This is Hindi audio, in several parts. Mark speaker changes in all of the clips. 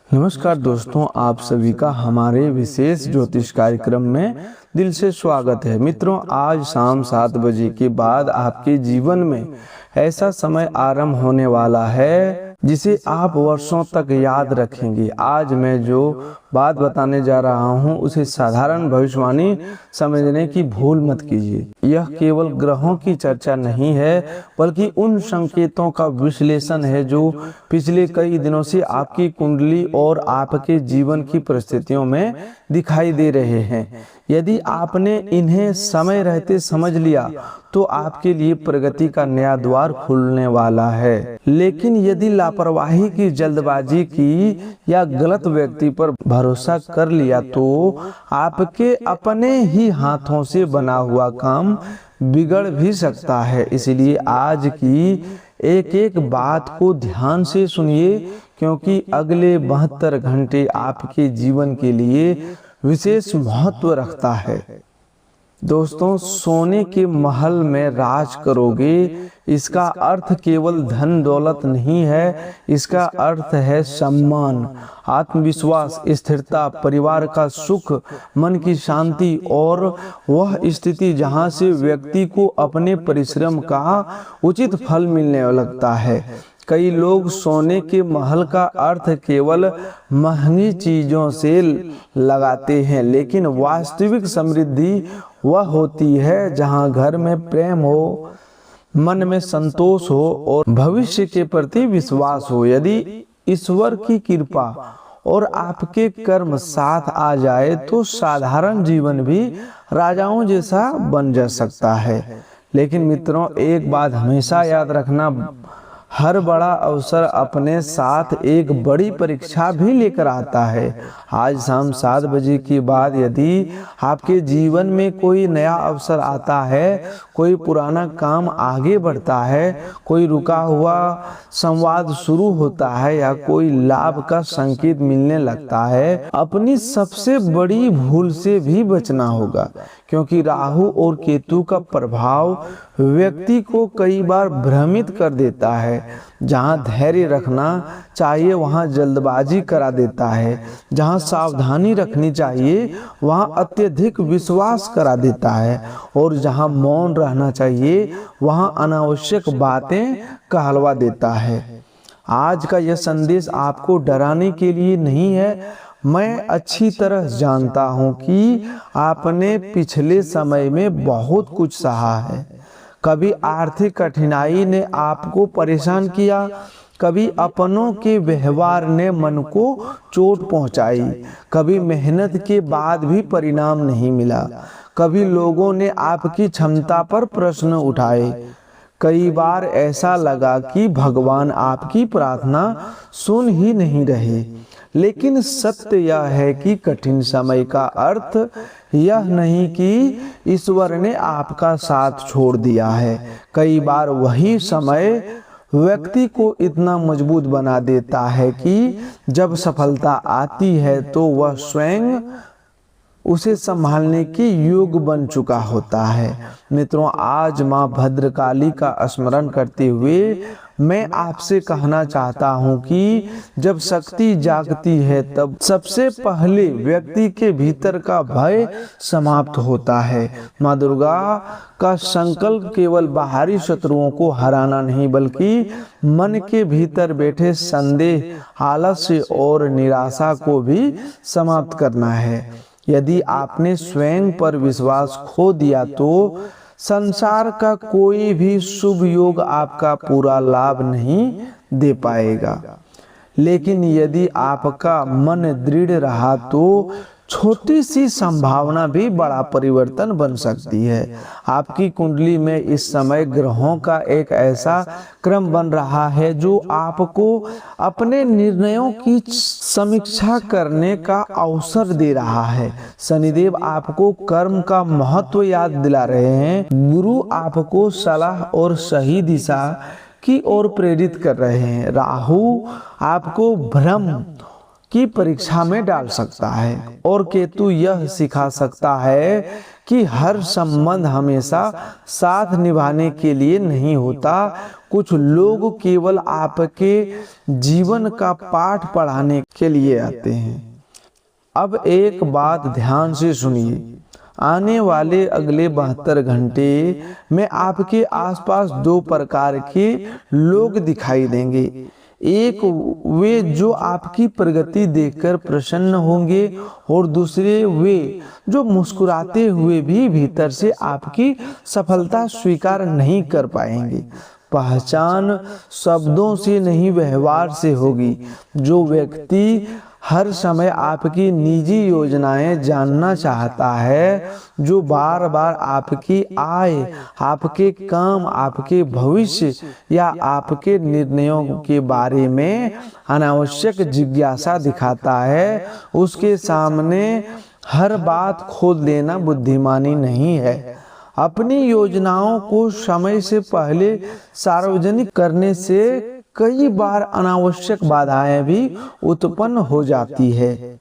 Speaker 1: नमस्कार दोस्तों, आप सभी का हमारे विशेष ज्योतिष कार्यक्रम में दिल से स्वागत है। मित्रों, आज शाम 7 बजे के बाद आपके जीवन में ऐसा समय आरंभ होने वाला है जिसे आप वर्षों तक याद रखेंगे। आज मैं जो बात बताने जा रहा हूं उसे साधारण भविष्यवाणी समझने की भूल मत कीजिए। यह केवल ग्रहों की चर्चा नहीं है, बल्कि उन संकेतों का विश्लेषण है जो पिछले कई दिनों से आपकी कुंडली और आपके जीवन की परिस्थितियों में दिखाई दे रहे हैं। यदि आपने इन्हें समय रहते समझ लिया तो आपके लिए प्रगति का नया द्वार खुलने वाला है। लेकिन यदि लापरवाही की, जल्दबाजी की या गलत व्यक्ति पर भरोसा कर लिया तो आपके अपने ही हाथों से बना हुआ काम बिगड़ भी सकता है। इसलिए आज की एक एक बात को ध्यान से सुनिए, क्योंकि अगले 72 घंटे आपके जीवन के लिए विशेष महत्व रखता है। दोस्तों, सोने के महल में राज करोगे, इसका अर्थ केवल धन दौलत नहीं है, इसका अर्थ है सम्मान, आत्मविश्वास, स्थिरता, परिवार का सुख, मन की शांति और वह स्थिति जहां से व्यक्ति को अपने परिश्रम का उचित फल मिलने लगता है। कई लोग सोने के महल का अर्थ केवल महंगी चीजों से लगाते हैं, लेकिन वास्तविक समृद्धि वह होती है जहां घर में प्रेम हो, मन में संतोष हो और भविष्य के प्रति विश्वास हो। यदि ईश्वर की कृपा और आपके कर्म साथ आ जाए तो साधारण जीवन भी राजाओं जैसा बन जा सकता है। लेकिन मित्रों, एक बात हमेशा याद रखना, हर बड़ा अवसर अपने साथ एक बड़ी परीक्षा भी लेकर आता है। आज शाम 7 बजे के बाद यदि आपके जीवन में कोई नया अवसर आता है, कोई पुराना काम आगे बढ़ता है, कोई रुका हुआ संवाद शुरू होता है या कोई लाभ का संकेत मिलने लगता है, अपनी सबसे बड़ी भूल से भी बचना होगा, क्योंकि राहु और केतु का प्रभाव व्यक्ति को कई बार भ्रमित कर देता है। जहां धैर्य रखना चाहिए वहां जल्दबाजी करा देता है, जहां सावधानी रखनी चाहिए वहां अत्यधिक विश्वास करा देता है, और जहां मौन रहना चाहिए वहां अनावश्यक बातें कहलवा देता है। आज का यह संदेश आपको डराने के लिए नहीं है। मैं अच्छी तरह जानता हूं कि आपने पिछले समय में बहुत कुछ सहा है। कभी आर्थिक कठिनाई ने आपको परेशान किया, कभी अपनों के व्यवहार ने मन को चोट पहुंचाई, कभी मेहनत के बाद भी परिणाम नहीं मिला, कभी लोगों ने आपकी क्षमता पर प्रश्न उठाए। कई बार ऐसा लगा कि भगवान आपकी प्रार्थना सुन ही नहीं रहे। लेकिन सत्य यह है कि कठिन समय का अर्थ यह नहीं कि ईश्वर ने आपका साथ छोड़ दिया है। कई बार वही समय व्यक्ति को इतना मजबूत बना देता है कि जब सफलता आती है तो वह स्वयं उसे संभालने के योग बन चुका होता है। मित्रों, आज माँ भद्रकाली का स्मरण करते हुए मैं आपसे कहना चाहता हूँ कि जब शक्ति जागती है तब सबसे पहले व्यक्ति के भीतर का भय समाप्त होता है। माँ दुर्गा का संकल्प केवल बाहरी शत्रुओं को हराना नहीं, बल्कि मन के भीतर बैठे संदेह, आलस्य और निराशा को भी समाप्त करना है। यदि आपने स्वयं पर विश्वास खो दिया तो संसार का कोई भी शुभ योग आपका पूरा लाभ नहीं दे पाएगा। लेकिन यदि आपका मन दृढ़ रहा तो छोटी सी संभावना भी बड़ा परिवर्तन बन सकती है। आपकी कुंडली में इस समय ग्रहों का एक ऐसा क्रम बन रहा है जो आपको अपने निर्णयों की समीक्षा करने का अवसर दे रहा है। शनिदेव आपको कर्म का महत्व याद दिला रहे हैं। गुरु आपको सलाह और सही दिशा की ओर प्रेरित कर रहे हैं। राहु आपको भ्रम की परीक्षा में डाल सकता है और केतु यह सिखा सकता है कि हर संबंध हमेशा साथ निभाने के लिए नहीं होता। कुछ लोग केवल आपके जीवन का पाठ पढ़ाने के लिए आते हैं। अब एक बात ध्यान से सुनिए, आने वाले अगले 72 घंटे में आपके आसपास दो प्रकार के लोग दिखाई देंगे। एक वे जो आपकी प्रगति देखकर प्रसन्न होंगे और दूसरे वे जो मुस्कुराते हुए भी भीतर से आपकी सफलता स्वीकार नहीं कर पाएंगे। पहचान शब्दों से नहीं व्यवहार से होगी। जो व्यक्ति हर समय आपकी निजी योजनाएं जानना चाहता है, जो बार बार आपकी आय, आपके काम, आपके भविष्य या आपके निर्णयों के बारे में अनावश्यक जिज्ञासा दिखाता है, उसके सामने हर बात खोल देना बुद्धिमानी नहीं है। अपनी योजनाओं को समय से पहले सार्वजनिक करने से कई बार अनावश्यक बाधाएं भी उत्पन्न हो जाती है।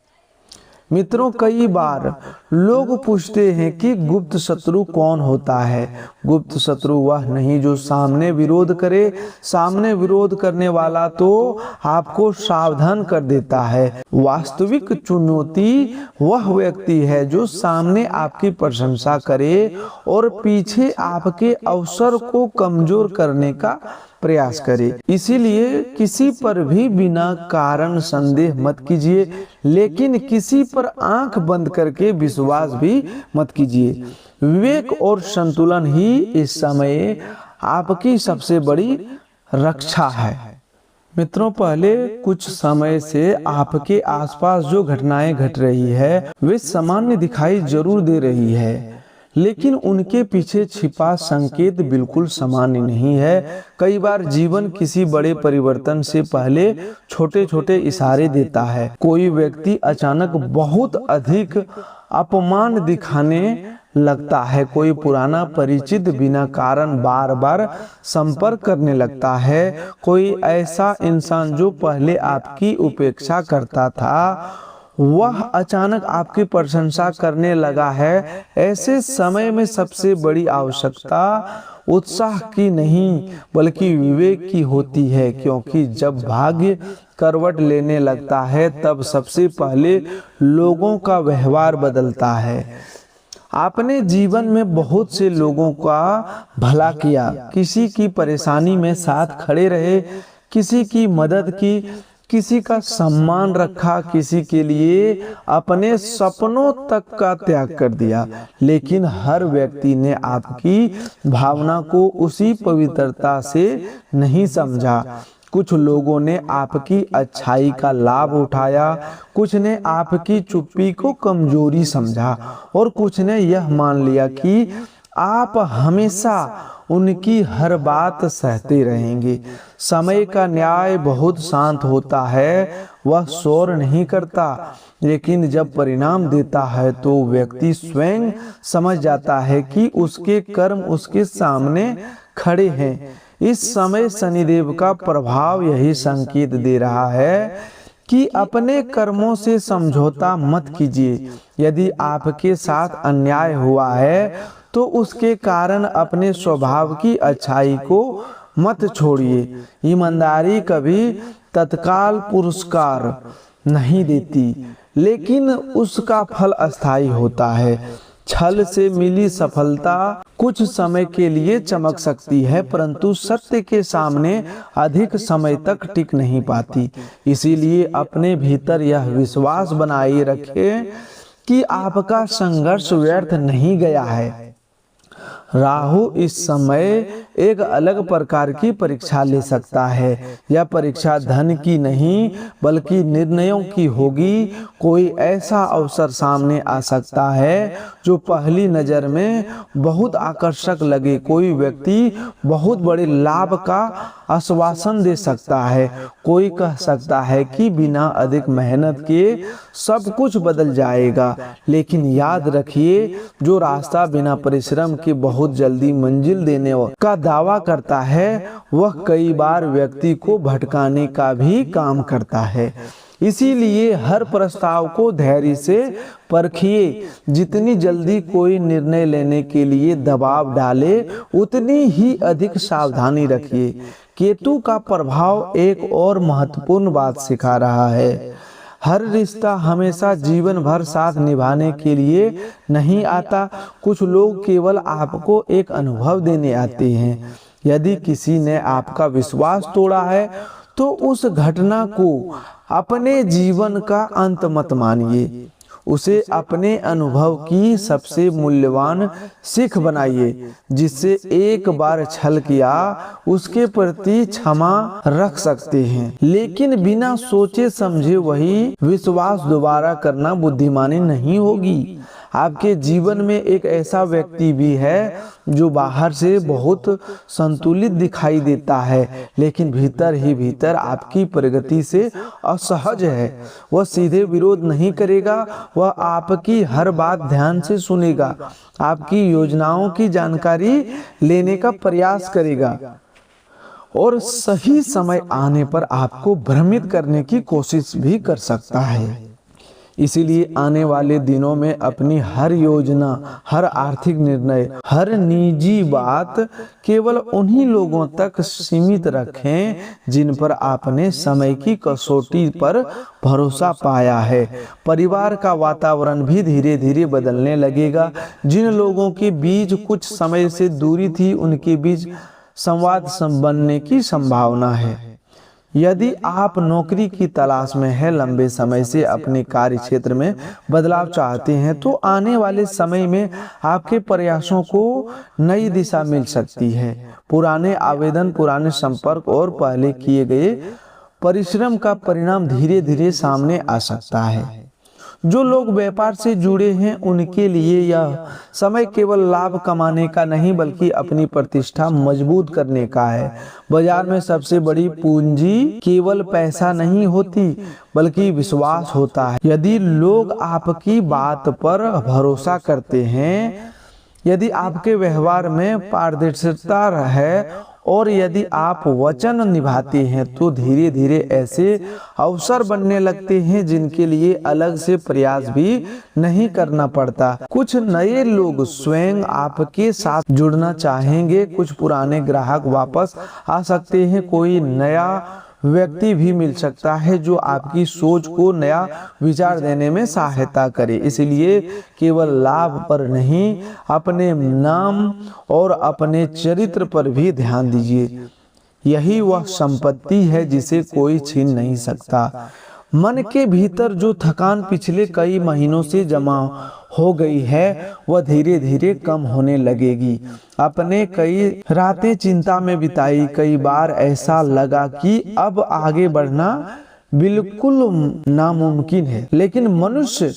Speaker 1: मित्रों, कई बार लोग पूछते हैं कि गुप्त शत्रु कौन होता है। गुप्त शत्रु वह नहीं जो सामने विरोध करे। सामने विरोध करने वाला तो आपको सावधान कर देता है। वास्तविक चुनौती वह व्यक्ति है जो सामने आपकी प्रशंसा करे और पीछे आपके अवसर को कमजोर करने का प्रयास करे। इसीलिए किसी पर भी बिना कारण संदेह मत कीजिए, लेकिन किसी पर आंख बंद करके विश्वास भी मत कीजिए। विवेक और संतुलन ही इस समय आपकी सबसे बड़ी रक्षा है। मित्रों, पहले कुछ समय से आपके आसपास जो घटनाएं घट रही है वे सामान्य दिखाई जरूर दे रही है, लेकिन उनके पीछे छिपा संकेत बिल्कुल सामान्य नहीं है। कई बार जीवन किसी बड़े परिवर्तन से पहले छोटे छोटे इशारे देता है। कोई व्यक्ति अचानक बहुत अधिक अपमान दिखाने लगता है। कोई पुराना परिचित बिना कारण बार बार संपर्क करने लगता है। कोई ऐसा इंसान जो पहले आपकी उपेक्षा करता था वह अचानक आपकी प्रशंसा करने लगा है। ऐसे समय में सबसे बड़ी आवश्यकता उत्साह की नहीं बल्कि विवेक की होती है, क्योंकि जब भाग्य करवट लेने लगता है तब सबसे पहले लोगों का व्यवहार बदलता है। आपने जीवन में बहुत से लोगों का भला किया, किसी की परेशानी में साथ खड़े रहे, किसी की मदद की, किसी का सम्मान रखा, किसी के लिए अपने सपनों तक का त्याग कर दिया, लेकिन हर व्यक्ति ने आपकी भावना को उसी पवित्रता से नहीं समझा। कुछ लोगों ने आपकी अच्छाई का लाभ उठाया, कुछ ने आपकी चुप्पी को कमजोरी समझा और कुछ ने यह मान लिया कि आप हमेशा उनकी हर बात सहते रहेंगे। समय का न्याय बहुत शांत होता है, वह शोर नहीं करता, लेकिन जब परिणाम देता है तो व्यक्ति स्वयं समझ जाता है कि उसके कर्म उसके सामने खड़े हैं। इस समय शनिदेव का प्रभाव यही संकेत दे रहा है कि अपने कर्मों से समझौता मत कीजिए। यदि आपके साथ अन्याय हुआ है तो उसके कारण अपने स्वभाव की अच्छाई को मत छोड़िए। ईमानदारी कभी तत्काल पुरस्कार नहीं देती, लेकिन उसका फल अस्थायी होता है। छल से मिली सफलता कुछ समय के लिए चमक सकती है, परंतु सत्य के सामने अधिक समय तक टिक नहीं पाती। इसीलिए अपने भीतर यह विश्वास बनाए रखें कि आपका संघर्ष व्यर्थ नहीं गया है। राहु इस समय एक अलग प्रकार की परीक्षा ले सकता है। यह परीक्षा धन की नहीं बल्कि निर्णयों की होगी। कोई ऐसा अवसर सामने आ सकता है जो पहली नजर में बहुत आकर्षक लगे। कोई व्यक्ति बहुत बड़े लाभ का आश्वासन दे सकता है। कोई कह सकता है कि बिना अधिक मेहनत के सब कुछ बदल जाएगा, लेकिन याद रखिए, जो रास्ता बिना परिश्रम के बहुत जल्दी मंजिल देने का दावा करता है वह कई बार व्यक्ति को भटकाने का भी काम करता है। इसीलिए हर प्रस्ताव को धैर्य से परखिए। जितनी जल्दी कोई निर्णय लेने के लिए दबाव डाले उतनी ही अधिक सावधानी रखिए, केतु का प्रभाव एक और महत्वपूर्ण बात सिखा रहा है। हर रिश्ता हमेशा जीवन भर साथ निभाने के लिए नहीं आता। कुछ लोग केवल आपको एक अनुभव देने आते हैं। यदि किसी ने आपका विश्वास तोड़ा है तो उस घटना को अपने जीवन का अंत मत मानिए, उसे अपने अनुभव की सबसे मूल्यवान सीख बनाइए। जिससे एक बार छल किया उसके प्रति क्षमा रख सकते हैं, लेकिन बिना सोचे समझे वही विश्वास दोबारा करना बुद्धिमानी नहीं होगी। आपके जीवन में एक ऐसा व्यक्ति भी है जो बाहर से बहुत संतुलित दिखाई देता है, लेकिन भीतर ही भीतर आपकी प्रगति से असहज है। वह सीधे विरोध नहीं करेगा, वह आपकी हर बात ध्यान से सुनेगा, आपकी योजनाओं की जानकारी लेने का प्रयास करेगा और सही समय आने पर आपको भ्रमित करने की कोशिश भी कर सकता है। इसीलिए आने वाले दिनों में अपनी हर योजना, हर आर्थिक निर्णय, हर निजी बात केवल उन्हीं लोगों तक सीमित रखें जिन पर आपने समय की कसौटी पर भरोसा पाया है। परिवार का वातावरण भी धीरे धीरे बदलने लगेगा। जिन लोगों के बीच कुछ समय से दूरी थी, उनके बीच संवाद बनने की संभावना है। यदि आप नौकरी की तलाश में हैं, लंबे समय से अपने कार्य क्षेत्र में बदलाव चाहते हैं, तो आने वाले समय में आपके प्रयासों को नई दिशा मिल सकती है। पुराने आवेदन, पुराने संपर्क और पहले किए गए परिश्रम का परिणाम धीरे धीरे सामने आ सकता है। जो लोग व्यापार से जुड़े हैं उनके लिए यह समय केवल लाभ कमाने का नहीं बल्कि अपनी प्रतिष्ठा मजबूत करने का है। बाजार में सबसे बड़ी पूंजी केवल पैसा नहीं होती बल्कि विश्वास होता है। यदि लोग आपकी बात पर भरोसा करते हैं, यदि आपके व्यवहार में पारदर्शिता है और यदि आप वचन निभाते हैं, तो धीरे धीरे ऐसे अवसर बनने लगते हैं जिनके लिए अलग से प्रयास भी नहीं करना पड़ता। कुछ नए लोग स्वयं आपके साथ जुड़ना चाहेंगे, कुछ पुराने ग्राहक वापस आ सकते हैं, कोई नया व्यक्ति भी मिल सकता है जो आपकी सोच को नया विचार देने में सहायता करे। इसलिए केवल लाभ पर नहीं, अपने नाम और अपने चरित्र पर भी ध्यान दीजिए। यही वह संपत्ति है जिसे कोई छीन नहीं सकता। मन के भीतर जो थकान पिछले कई महीनों से जमा हो गई है, वह धीरे धीरे कम होने लगेगी। अपने कई रातें चिंता में बिताई, कई बार ऐसा लगा कि अब आगे बढ़ना बिल्कुल नामुमकिन है, लेकिन मनुष्य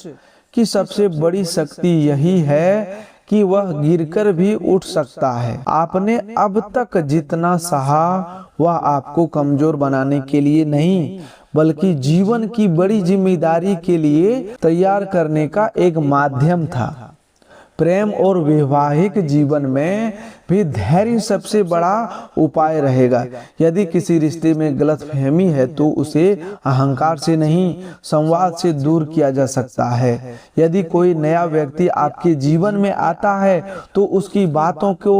Speaker 1: की सबसे बड़ी शक्ति यही है कि वह गिरकर भी उठ सकता है। आपने अब तक जितना सहा वह आपको कमजोर बनाने के लिए नहीं बल्कि जीवन की बड़ी जिम्मेदारी के लिए तैयार करने का एक माध्यम था। प्रेम और वैवाहिक जीवन में भी धैर्य सबसे बड़ा उपाय रहेगा। यदि किसी रिश्ते में गलतफहमी है तो उसे अहंकार से नहीं, संवाद से दूर किया जा सकता है। यदि कोई नया व्यक्ति आपके जीवन में आता है तो उसकी बातों को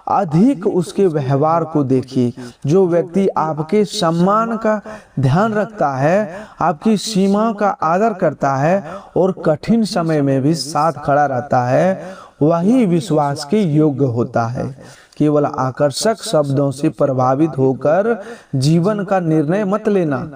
Speaker 1: अधिक उसके व्यवहार को देखिए। जो व्यक्ति आपके सम्मान का ध्यान रखता है, आपकी सीमा का आदर करता है और कठिन समय में भी साथ खड़ा रहता है, वही विश्वास के योग्य होता है। केवल आकर्षक शब्दों से प्रभावित होकर जीवन का निर्णय मत लेना।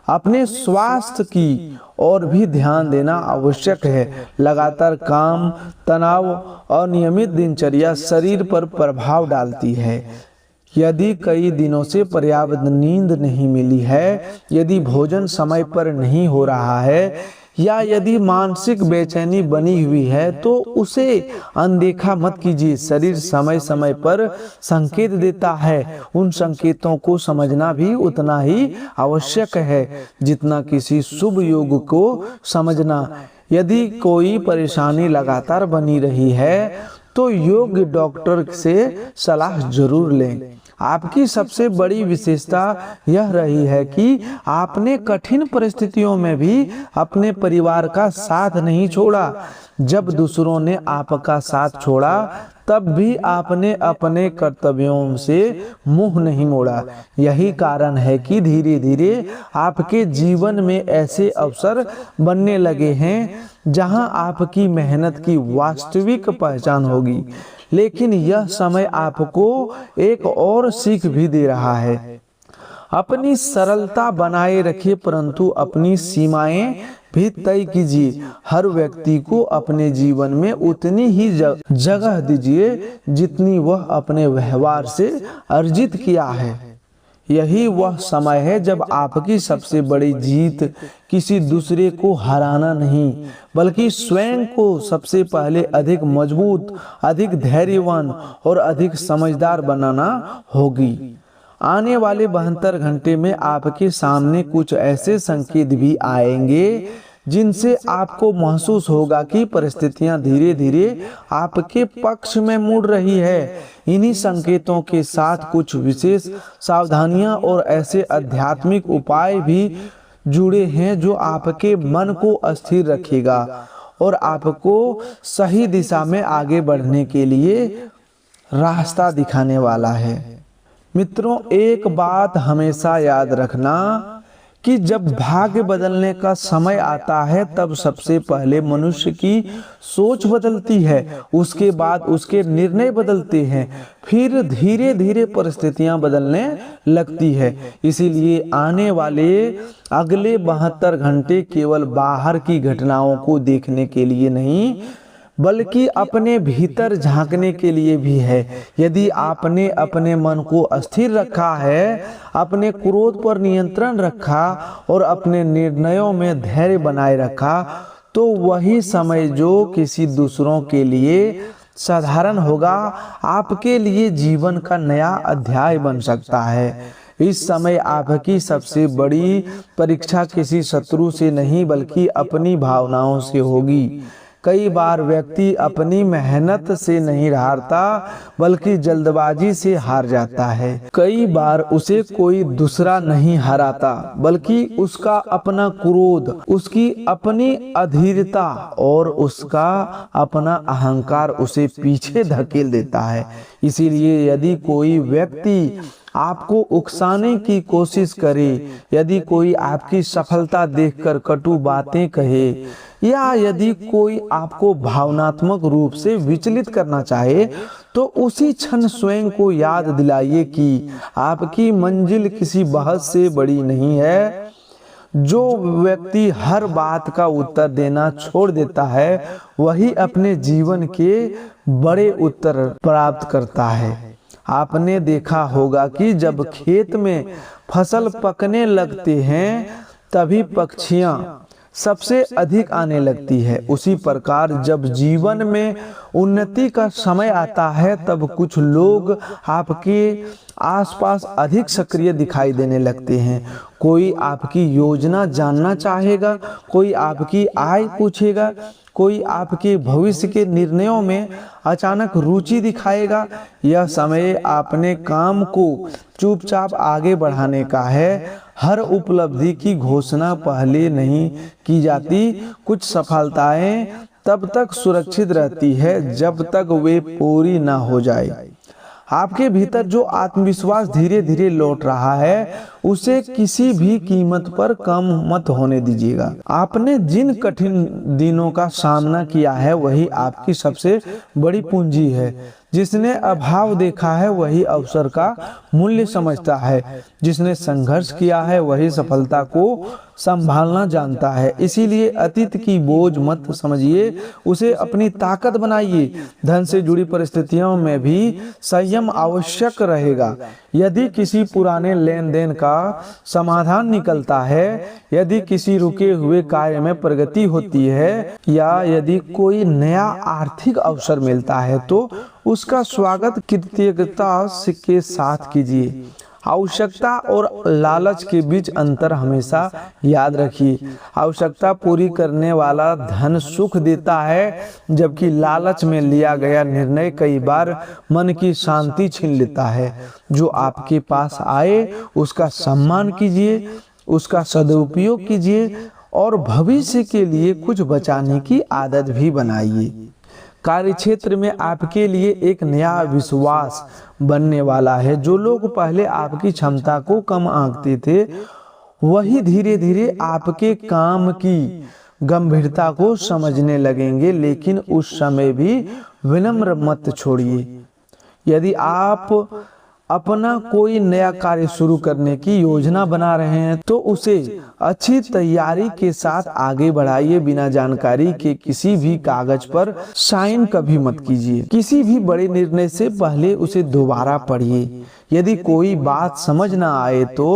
Speaker 1: अपने स्वास्थ्य की और भी ध्यान देना आवश्यक है। लगातार काम, तनाव और नियमित दिनचर्या शरीर पर प्रभाव डालती है। यदि कई दिनों से पर्याप्त नींद नहीं मिली है, यदि भोजन समय पर नहीं हो रहा है या यदि मानसिक बेचैनी बनी हुई है तो उसे अनदेखा मत कीजिए। शरीर समय समय पर संकेत देता है। उन संकेतों को समझना भी उतना ही आवश्यक है जितना किसी शुभ योग को समझना। यदि कोई परेशानी लगातार बनी रही है तो योग्य डॉक्टर से सलाह जरूर लें। आपकी सबसे बड़ी विशेषता यह रही है कि आपने कठिन परिस्थितियों में भी अपने परिवार का साथ नहीं छोड़ा। जब दूसरों ने आपका साथ छोड़ा तब भी आपने अपने कर्तव्यों से मुंह नहीं मोड़ा। यही कारण है कि धीरे धीरे आपके जीवन में ऐसे अवसर बनने लगे हैं जहां आपकी मेहनत की वास्तविक पहचान होगी। लेकिन यह समय आपको एक और सीख भी दे रहा है। अपनी सरलता बनाए रखिए, परंतु अपनी सीमाएं भी तय कीजिए। हर व्यक्ति को अपने जीवन में उतनी ही जगह दीजिए जितनी वह अपने व्यवहार से अर्जित किया है। यही वह समय है जब आपकी सबसे बड़ी जीत किसी दूसरे को हराना नहीं, बल्कि स्वयं को सबसे पहले अधिक मजबूत, अधिक धैर्यवान और अधिक समझदार बनाना होगी। आने वाले 72 घंटे में आपके सामने कुछ ऐसे संकेत भी आएंगे जिनसे आपको महसूस होगा कि परिस्थितियां धीरे धीरे आपके पक्ष में मुड़ रही है। इन्हीं संकेतों के साथ कुछ विशेष सावधानियां और ऐसे आध्यात्मिक उपाय भी जुड़े हैं जो आपके मन को अस्थिर रखेगा और आपको सही दिशा में आगे बढ़ने के लिए रास्ता दिखाने वाला है। मित्रों, एक बात हमेशा याद रखना कि जब भाग्य बदलने का समय आता है तब सबसे पहले मनुष्य की सोच बदलती है, उसके बाद उसके निर्णय बदलते हैं, फिर धीरे धीरे परिस्थितियां बदलने लगती है। इसीलिए आने वाले अगले 72 घंटे केवल बाहर की घटनाओं को देखने के लिए नहीं, बल्कि अपने भीतर झांकने के लिए भी है। यदि आपने अपने मन को अस्थिर रखा है, अपने क्रोध पर नियंत्रण रखा और अपने निर्णयों में धैर्य बनाए रखा, तो वही समय जो किसी दूसरों के लिए साधारण होगा, आपके लिए जीवन का नया अध्याय बन सकता है। इस समय आपकी सबसे बड़ी परीक्षा किसी शत्रु से नहीं, बल्कि अपनी भावनाओं से होगी। कई बार व्यक्ति अपनी मेहनत से नहीं हारता, बल्कि जल्दबाजी से हार जाता है। कई बार उसे कोई दूसरा नहीं हराता, बल्कि उसका अपना क्रोध, उसकी अपनी अधीरता और उसका अपना अहंकार उसे पीछे धकेल देता है। इसीलिए यदि कोई व्यक्ति आपको उकसाने की कोशिश करे, यदि कोई आपकी सफलता देखकर कटु बातें कहे, या यदि कोई आपको भावनात्मक रूप से विचलित करना चाहे, तो उसी क्षण स्वयं को याद दिलाइए कि आपकी मंजिल किसी बहस से बड़ी नहीं है। जो व्यक्ति हर बात का उत्तर देना छोड़ देता है, वही अपने जीवन के बड़े उत्तर प्राप्त करता है। आपने देखा होगा कि जब खेत में फसल पकने लगते हैं, तभी पक्षियां सबसे अधिक आने लगती है। उसी प्रकार जब जीवन में उन्नति का समय आता है, तब कुछ लोग आपके आसपास अधिक सक्रिय दिखाई देने लगते हैं। कोई आपकी योजना जानना चाहेगा, कोई आपकी आय पूछेगा, कोई आपके भविष्य के निर्णयों में अचानक रुचि दिखाएगा। यह समय अपने काम को चुपचाप आगे बढ़ाने का है। हर उपलब्धि की घोषणा पहले नहीं की जाती। कुछ सफलताएं तब तक सुरक्षित रहती है जब तक वे पूरी ना हो जाए। आपके भीतर जो आत्मविश्वास धीरे धीरे लौट रहा है, उसे किसी भी कीमत पर कम मत होने दीजिएगा। आपने जिन कठिन दिनों का सामना किया है, वही आपकी सबसे बड़ी पूंजी है। जिसने अभाव देखा है, वही अवसर का मूल्य समझता है। जिसने संघर्ष किया है, वही सफलता को संभालना जानता है। इसीलिए अतीत की बोझ मत समझिए, उसे अपनी ताकत बनाइए। धन से जुड़ी परिस्थितियों में भी संयम आवश्यक रहेगा। यदि किसी पुराने लेन देन का समाधान निकलता है, यदि किसी रुके हुए कार्य में प्रगति होती है, या यदि कोई नया आर्थिक अवसर मिलता है, तो उसका स्वागत कृतज्ञता के साथ कीजिए। आवश्यकता और लालच के बीच अंतर हमेशा याद रखिए। आवश्यकता पूरी करने वाला धन सुख देता है, जबकि लालच में लिया गया निर्णय कई बार मन की शांति छीन लेता है। जो आपके पास आए उसका सम्मान कीजिए, उसका सदुपयोग कीजिए और भविष्य के लिए कुछ बचाने की आदत भी बनाइए। कार्यक्षेत्र में आपके लिए एक नया विश्वास बनने वाला है। जो लोग पहले आपकी क्षमता को कम आंकते थे, वही धीरे धीरे आपके काम की गंभीरता को समझने लगेंगे। लेकिन उस समय भी विनम्र मत छोड़िए। यदि आप अपना कोई नया कार्य शुरू करने की योजना बना रहे हैं तो उसे अच्छी तैयारी के साथ आगे बढ़ाइए। बिना जानकारी के किसी भी कागज पर साइन कभी मत कीजिए। किसी भी बड़े निर्णय से पहले उसे दोबारा पढ़िए। यदि कोई बात समझ ना आए तो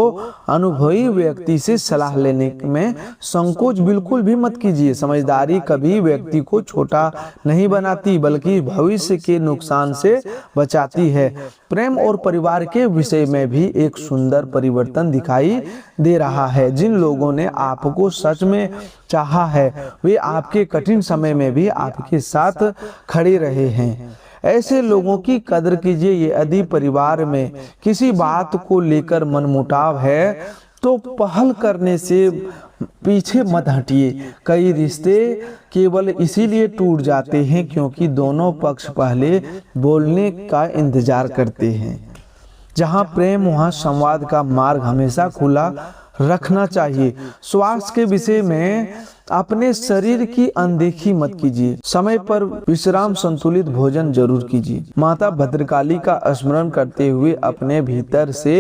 Speaker 1: अनुभवी व्यक्ति से सलाह लेने में संकोच बिल्कुल भी मत कीजिए। समझदारी कभी व्यक्ति को छोटा नहीं बनाती, बल्कि भविष्य के नुकसान से बचाती है। प्रेम और परिवार के विषय में भी एक सुंदर परिवर्तन दिखाई दे रहा है। जिन लोगों ने आपको सच में चाहा है, वे आपके कठिन समय में भी आपके साथ खड़े रहे हैं। ऐसे लोगों की कदर कीजिए। यदि परिवार में किसी बात को लेकर मनमुटाव है तो पहल करने से पीछे मत हटिए। कई रिश्ते केवल इसीलिए टूट जाते हैं क्योंकि दोनों पक्ष पहले बोलने का इंतजार करते हैं। जहां प्रेम वहां संवाद का मार्ग हमेशा खुला रखना चाहिए। स्वास्थ्य के विषय में अपने शरीर की अनदेखी मत कीजिए। समय पर विश्राम, संतुलित भोजन जरूर कीजिए। माता भद्रकाली का स्मरण करते हुए अपने भीतर से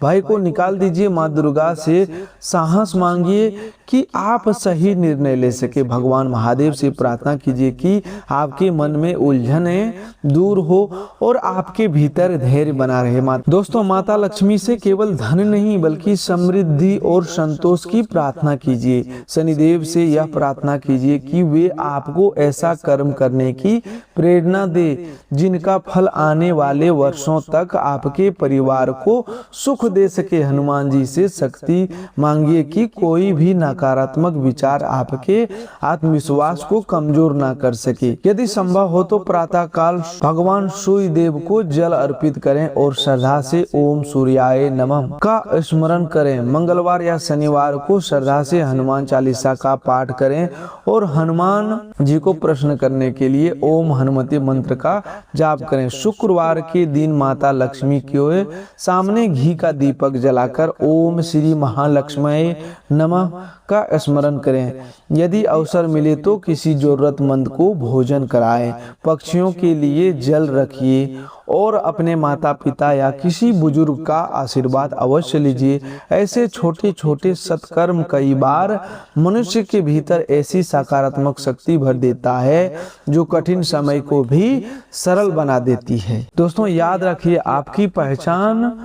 Speaker 1: भय को निकाल दीजिए। माँ दुर्गा से साहस मांगिए कि आप सही निर्णय ले सके। भगवान महादेव से प्रार्थना कीजिए कि आपके मन में उलझनें दूर हो और आपके भीतर धैर्य बना रहे। दोस्तों, माता लक्ष्मी से केवल धन नहीं बल्कि समृद्धि और संतोष की प्रार्थना कीजिए। शनिदेव से यह प्रार्थना कीजिए कि वे आपको ऐसा कर्म करने की प्रेरणा दे जिनका फल आने वाले वर्षों तक आपके परिवार को सुख दे सके। हनुमान जी से शक्ति मांगिए कि कोई भी नकारात्मक विचार आपके आत्मविश्वास को कमजोर ना कर सके। यदि संभव हो तो प्रातः काल भगवान सूर्य देव को जल अर्पित करें और श्रद्धा से ओम सूर्याय नमः का स्मरण करें। मंगलवार या शनिवार को श्रद्धा से हनुमान चालीसा का पाठ करें और हनुमान जी को प्रसन्न करने के लिए ओम हनुमते मंत्र का जाप करें। शुक्रवार के दिन माता लक्ष्मी के सामने घी का दीपक जलाकर ओम श्री महालक्ष्मी नमः का स्मरण करें। यदि अवसर मिले तो किसी जरूरतमंद को भोजन कराएं। पक्षियों के लिए जल रखिए और अपने माता पिता या किसी बुजुर्ग का आशीर्वाद अवश्य लीजिए। ऐसे छोटे छोटे सत्कर्म कई बार मनुष्य के भीतर ऐसी सकारात्मक शक्ति भर देता है जो कठिन समय को भी सरल बना देती है। दोस्तों, याद रखिए, आपकी पहचान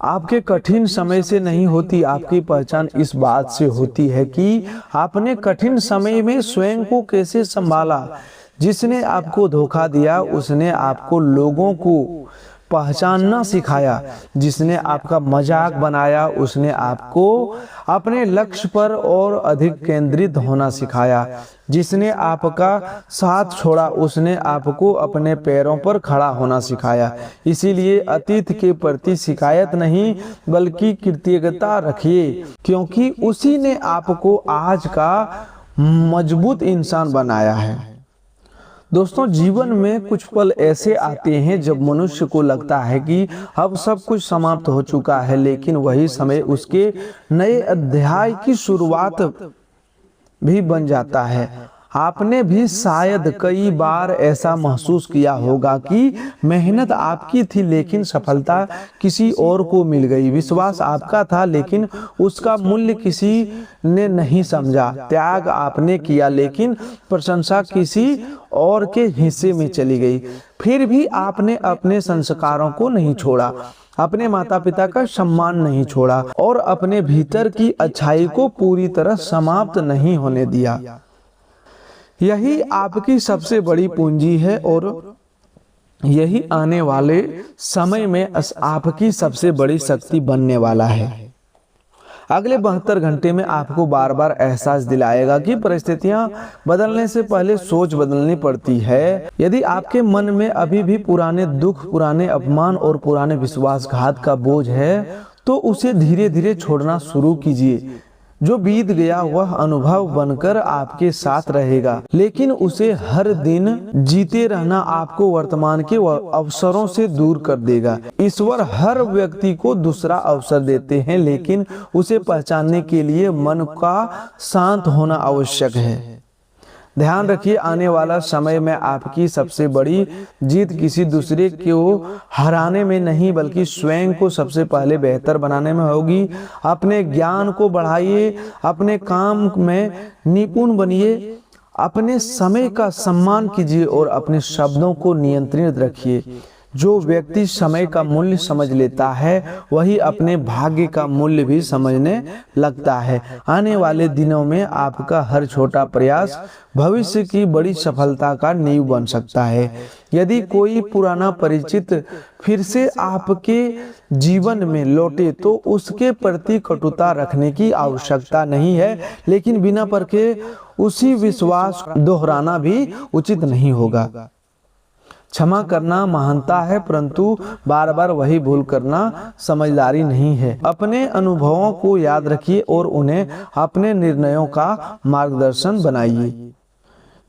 Speaker 1: आपके कठिन समय से नहीं होती। आपकी पहचान इस बात से होती है कि आपने कठिन समय में स्वयं को कैसे संभाला। जिसने आपको धोखा दिया उसने आपको लोगों को पहचानना सिखाया। जिसने आपका मजाक बनाया उसने आपको अपने लक्ष्य पर और अधिक केंद्रित होना सिखाया। जिसने आपका साथ छोड़ा उसने आपको अपने पैरों पर खड़ा होना सिखाया। इसीलिए अतीत के प्रति शिकायत नहीं बल्कि कृतज्ञता रखिए, क्योंकि उसी ने आपको आज का मजबूत इंसान बनाया है। दोस्तों, जीवन में कुछ पल ऐसे आते हैं जब मनुष्य को लगता है कि अब सब कुछ समाप्त हो चुका है, लेकिन वही समय उसके नए अध्याय की शुरुआत भी बन जाता है। आपने भी शायद कई बार ऐसा महसूस किया होगा कि मेहनत आपकी थी लेकिन सफलता किसी और को मिल गई। विश्वास आपका था लेकिन उसका मूल्य किसी ने नहीं समझा। त्याग आपने किया लेकिन प्रशंसा किसी और के हिस्से में चली गई। फिर भी आपने अपने संस्कारों को नहीं छोड़ा, अपने माता पिता का सम्मान नहीं छोड़ा और अपने भीतर की अच्छाई को पूरी तरह समाप्त नहीं होने दिया। यही आपकी सबसे बड़ी पूंजी है और यही आने वाले समय में आपकी सबसे बड़ी शक्ति बनने वाला है। अगले 72 घंटे में आपको बार बार एहसास दिलाएगा कि परिस्थितियां बदलने से पहले सोच बदलनी पड़ती है। यदि आपके मन में अभी भी पुराने दुख, पुराने अपमान और पुराने विश्वासघात का बोझ है तो उसे धीरे धीरे छोड़ना शुरू कीजिए। जो बीत गया वह अनुभव बनकर आपके साथ रहेगा, लेकिन उसे हर दिन जीते रहना आपको वर्तमान के अवसरों से दूर कर देगा। ईश्वर हर व्यक्ति को दूसरा अवसर देते हैं, लेकिन उसे पहचानने के लिए मन का शांत होना आवश्यक है। ध्यान रखिए, आने वाला समय में आपकी सबसे बड़ी जीत किसी दूसरे को हराने में नहीं बल्कि स्वयं को सबसे पहले बेहतर बनाने में होगी। अपने ज्ञान को बढ़ाइए, अपने काम में निपुण बनिए, अपने समय का सम्मान कीजिए और अपने शब्दों को नियंत्रित रखिए। जो व्यक्ति समय का मूल्य समझ लेता है वही अपने भाग्य का मूल्य भी समझने लगता है। आने वाले दिनों में आपका हर छोटा प्रयास भविष्य की बड़ी सफलता का नींव बन सकता है। यदि कोई पुराना परिचित फिर से आपके जीवन में लौटे तो उसके प्रति कटुता रखने की आवश्यकता नहीं है, लेकिन बिना परखे उसी विश्वास दोहराना भी उचित नहीं होगा। क्षमा करना महानता है, परंतु बार बार वही भूल करना समझदारी नहीं है। अपने अनुभवों को याद रखिए और उन्हें अपने निर्णयों का मार्गदर्शन बनाइए।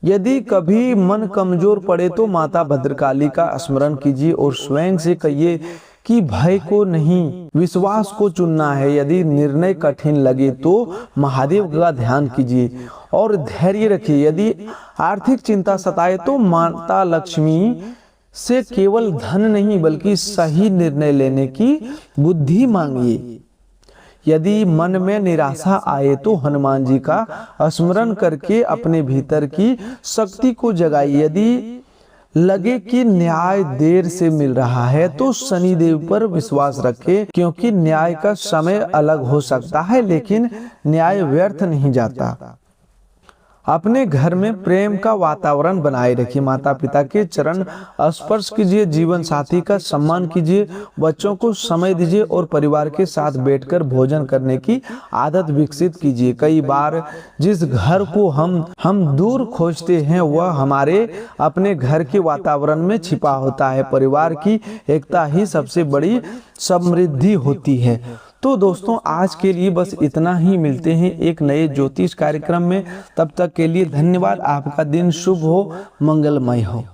Speaker 1: यदि कभी मन कमजोर पड़े तो माता भद्रकाली का स्मरण कीजिए और स्वयं से कहिए कि भय को नहीं, विश्वास को चुनना है। यदि निर्णय कठिन लगे तो महादेव का ध्यान कीजिए और धैर्य रखिए। यदि आर्थिक चिंता सताए तो माता लक्ष्मी से केवल धन नहीं बल्कि सही निर्णय लेने की बुद्धि मांगिए। यदि मन में निराशा आए तो हनुमान जी का स्मरण करके अपने भीतर की शक्ति को जगाइए। यदि लगे कि न्याय देर से मिल रहा है तो शनिदेव पर विश्वास रखें, क्योंकि न्याय का समय अलग हो सकता है लेकिन न्याय व्यर्थ नहीं जाता। अपने घर में प्रेम का वातावरण बनाए रखिए। माता पिता के चरण स्पर्श कीजिए, जीवन साथी का सम्मान कीजिए, बच्चों को समय दीजिए और परिवार के साथ बैठकर भोजन करने की आदत विकसित कीजिए। कई बार जिस घर को हम दूर खोजते हैं वह हमारे अपने घर के वातावरण में छिपा होता है। परिवार की एकता ही सबसे बड़ी समृद्धि होती है। तो दोस्तों, आज के लिए बस इतना ही। मिलते हैं एक नए ज्योतिष कार्यक्रम में। तब तक के लिए धन्यवाद। आपका दिन शुभ हो, मंगलमय हो।